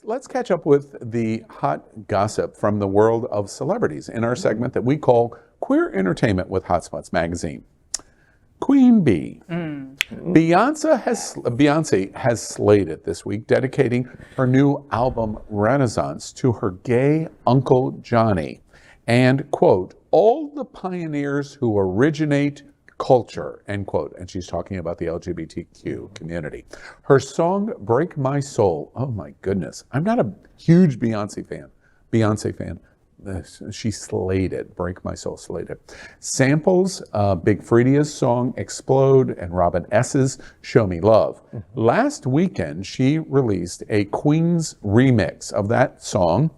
let's catch up with the hot gossip from the world of celebrities in our segment that we call Queer Entertainment with Hotspots Magazine. Queen Bee. Beyonce has slayed it this week, dedicating her new album Renaissance to her gay Uncle Jonny and, quote, all the pioneers who originate culture, end quote. And she's talking about the LGBTQ community. Her song Break My Soul, oh my goodness, I'm not a huge Beyonce fan. She slayed it. Break My Soul slayed it. Samples Big Freedia's song Explode and Robin S.'s Show Me Love. Last weekend, she released a Queen's remix of that song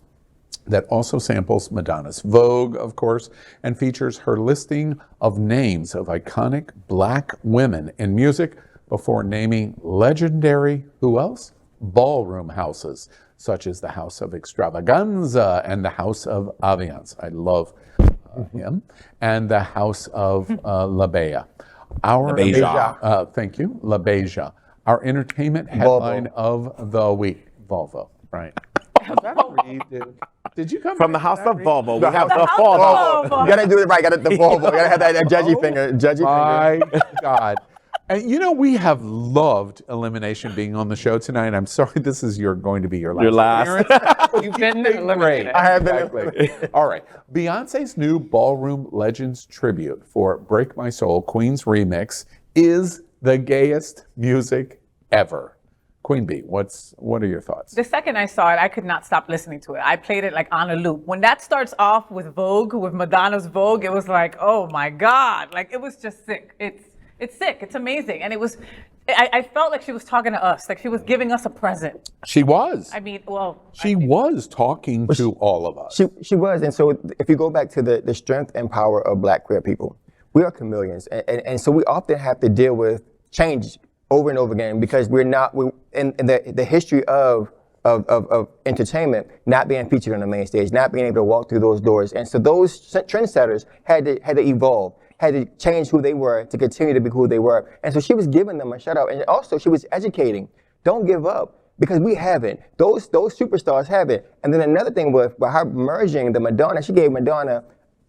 that also samples Madonna's Vogue, of course, and features her listing of names of iconic Black women in music before naming legendary, who else? Ballroom houses, such as the House of Xtravaganza and the House of Aviance. I love him. And the House of LaBeija. LaBeija. Thank you, LaBeija. Our entertainment headline of the week. Volvo, right. Did you come from the House of Volvo? The We have House the of Volvo. You gotta do it right. Gotta the Volvo. You gotta have that judgy finger. My God. And you know, we have loved Elimination being on the show tonight. I'm sorry, this is going to be your last. Your last. appearance. You've been eliminated. I have been eliminated. All right. Beyonce's new Ballroom Legends tribute for Break My Soul, Queen's remix, is the gayest music ever. Queen Bee, what are your thoughts? The second I saw it, I could not stop listening to it. I played it like on a loop. When that starts off with Vogue, with Madonna's Vogue, it was like, oh my God. Like, it was just sick. It's sick. It's amazing. And I felt like she was talking to us, like she was giving us a present. She was. She was talking to all of us. She was. And so if you go back to the strength and power of Black queer people, we are chameleons. And so we often have to deal with change over and over again because we're in the history of entertainment not being featured on the main stage, not being able to walk through those doors. And so those trendsetters had to evolve, had to change who they were to continue to be who they were. And so she was giving them a shout out. And also she was educating. Don't give up because we haven't. Those superstars haven't. And then another thing was by her merging the Madonna, she gave Madonna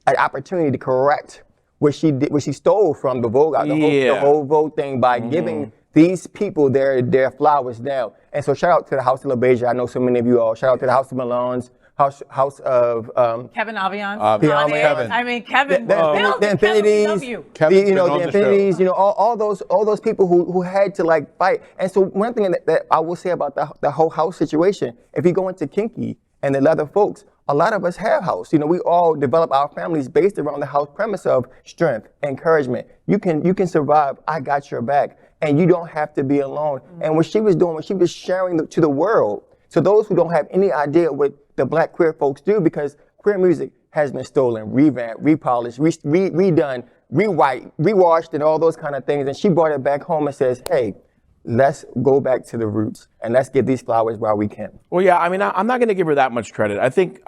an opportunity to correct what she stole from the Vogue, the whole Vogue thing by giving these people their flowers now. And so shout out to the House of LaBeija. I know so many of you all. Shout out to the House of Malone's, House of Kevin Aviance. Kevin. I mean, Kevin. The Infinities. The Infinities. You know, all those people who had to like fight. And so one thing that I will say about the whole house situation, if you go into kinky and the leather folks, a lot of us have house. You know, we all develop our families based around the house premise of strength, encouragement. You can survive. I got your back. And you don't have to be alone. And what she was doing, she was sharing to the world, to those who don't have any idea what the Black queer folks do, because queer music has been stolen, revamped, repolished, redone, rewashed, and all those kind of things. And she brought it back home and says, hey, let's go back to the roots and let's get these flowers while we can. Well, yeah, I mean, I'm not going to give her that much credit. I think,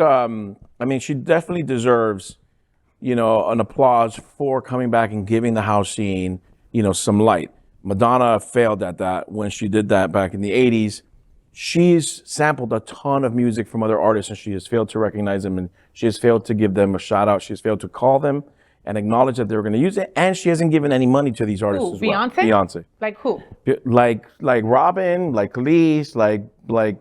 I mean, she definitely deserves, you know, an applause for coming back and giving the house scene, you know, some light. Madonna failed at that when she did that back in the 80s. She's sampled a ton of music from other artists and she has failed to recognize them and she has failed to give them a shout out. She has failed to call them and acknowledge that they were going to use it. And she hasn't given any money to these artists as well. Beyonce? Beyonce. Like who? Like Robin, like Khalees, like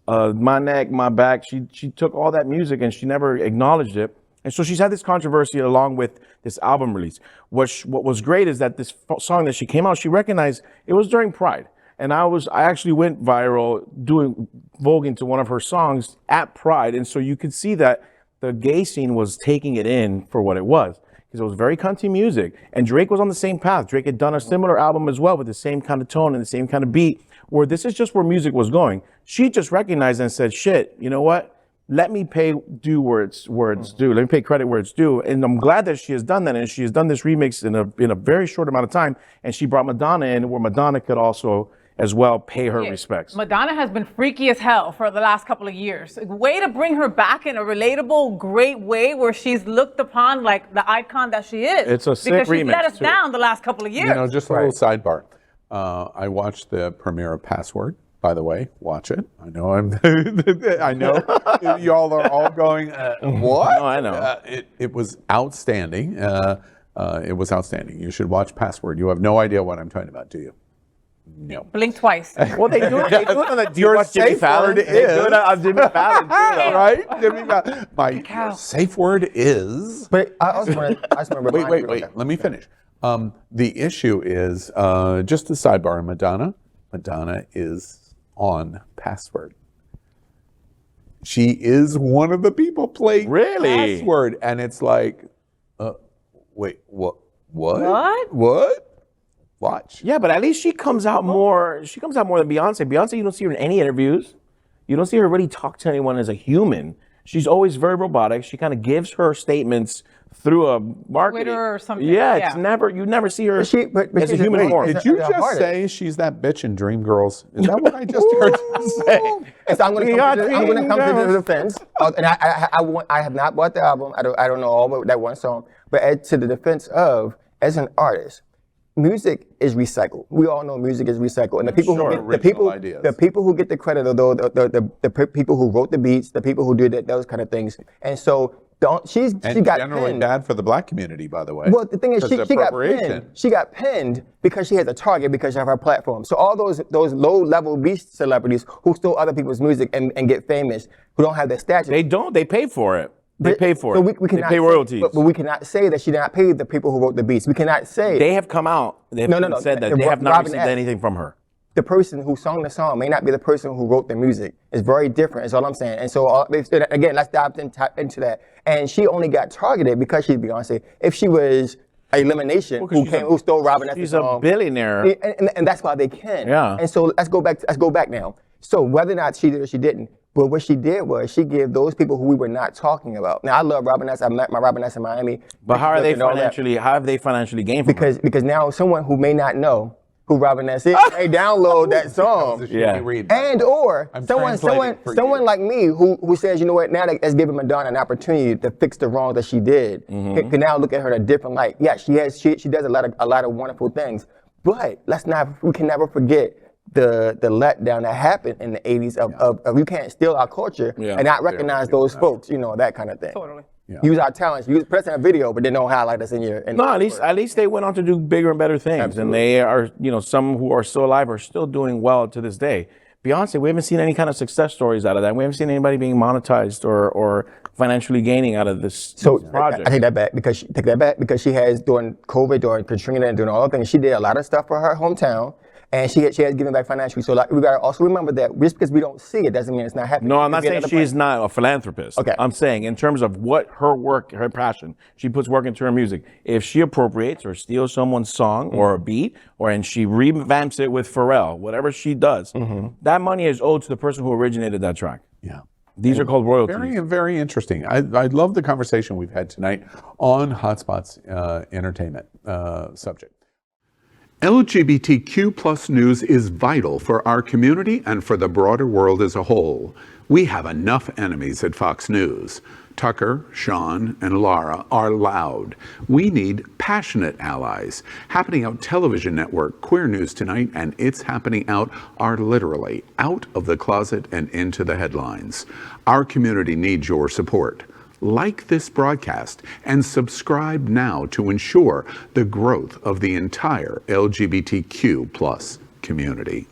My Neck, My Back. She took all that music and she never acknowledged it. And so she's had this controversy along with this album release. What was great is that this song that she came out, she recognized it was during Pride. And I actually went viral doing voguing to one of her songs at Pride. And so you could see that the gay scene was taking it in for what it was. Because it was very country music. And Drake was on the same path. Drake had done a similar album as well with the same kind of tone and the same kind of beat, where this is just where music was going. She just recognized and said, shit, you know what? Let me pay due where it's due. Let me pay credit where it's due. And I'm glad that she has done that. And she has done this remix in a very short amount of time. And she brought Madonna in where Madonna could also as well pay her respects. Madonna has been freaky as hell for the last couple of years. Way to bring her back in a relatable, great way where she's looked upon like the icon that she is. It's a sick because she's remix let us too. down the last couple of years. You know, just a little sidebar. I watched the premiere of Password by the way. Watch it. I know I know y'all are all going, what? No, I know. It was outstanding. It was outstanding. You should watch Password. You have no idea what I'm talking about, do you? No. Blink twice. Well, they do it on the Your watch Jimmy safe Fallon. word They do it on Jimmy Fallon, too, though. Right? Jimmy Fallon. My safe word is... But I also want to remind Wait. Let me finish. The issue is, just a sidebar, Madonna. Madonna is on Password. She is one of the people playing Really? Password. And it's like, wait, what? What? Watch. Yeah, but at least she comes out more. She comes out more than Beyonce. Beyonce, you don't see her in any interviews. You don't see her really talk to anyone as a human. She's always very robotic. She kind of gives her statements through a marketing. Twitter or something. Yeah, it's never. You never see her But as a she's human form. Did you That's just hard. say she's that bitch in Dreamgirls? Is that what I just heard you say? And so I'm going to come to the defense, and I have not bought the album. I don't know all but that one song, but to the defense of, as an artist, music is recycled. We all know music is recycled, and the people Sure, who get, the people who get the credit are the people who wrote the beats, the people who do those kind of things, and so. She got generally pinned. bad for the black community, by the way. Well, the thing is, she got appropriation. pinned. She got pinned because she has a target because of her platform. So all those low-level beast celebrities who steal other people's music and get famous, who don't have the stature. They don't. They pay for it. They pay for it. We cannot they pay royalties. But we cannot say that she did not pay the people who wrote the beats. We cannot say They have come out. They have said that they have not Robin received S. anything from her. the person who sung the song may not be the person who wrote the music. It's very different, is all I'm saying. And so, again, let's dive into that. And she only got targeted because she's Beyonce. If she was Elimination, who stole Robin S. She's song, a billionaire. and that's why they can. Yeah. And so let's go back now. So whether or not she did or she didn't, but what she did was she gave those people who we were not talking about. Now I love Robin S. I met my Robin S. in Miami. But how are they financially? How have they financially gained from her? Because now someone who may not know who Robin S. is may download that song. Yeah. And or someone like me who says, you know what, now that's giving Madonna an opportunity to fix the wrong that she did, can now look at her in a different light. Yeah, she does a lot of wonderful things, but we can never forget the letdown that happened in the 80s of you can't steal our culture and not recognize those folks, that kind of thing. Totally. Yeah. Use our talents, use present a video, but then don't highlight us in your. No, at least they went on to do bigger and better things, Absolutely. and they are, some who are still alive are still doing well to this day. Beyonce, we haven't seen any kind of success stories out of that. We haven't seen anybody being monetized or financially gaining out of this project. I take that back because she has during COVID, during Katrina, and doing all the things. She did a lot of stuff for her hometown. And she has given back financially. So we got to also remember that just because we don't see it doesn't mean it's not happening. No, I'm not saying she's not a philanthropist. Okay. I'm saying in terms of what her work, her passion, she puts work into her music. If she appropriates or steals someone's song or a beat, and she revamps it with Pharrell, whatever she does, that money is owed to the person who originated that track. Yeah. These are called royalties. Very, very interesting. I love the conversation we've had tonight on Hotspot's entertainment subject. LGBTQ plus news is vital for our community and for the broader world as a whole. We have enough enemies at Fox News. Tucker, Sean, and Lara are loud. We need passionate allies. Happening Out Television Network, Queer News Tonight, and It's Happening Out are literally out of the closet and into the headlines. Our community needs your support. Like this broadcast and subscribe now to ensure the growth of the entire LGBTQ plus community.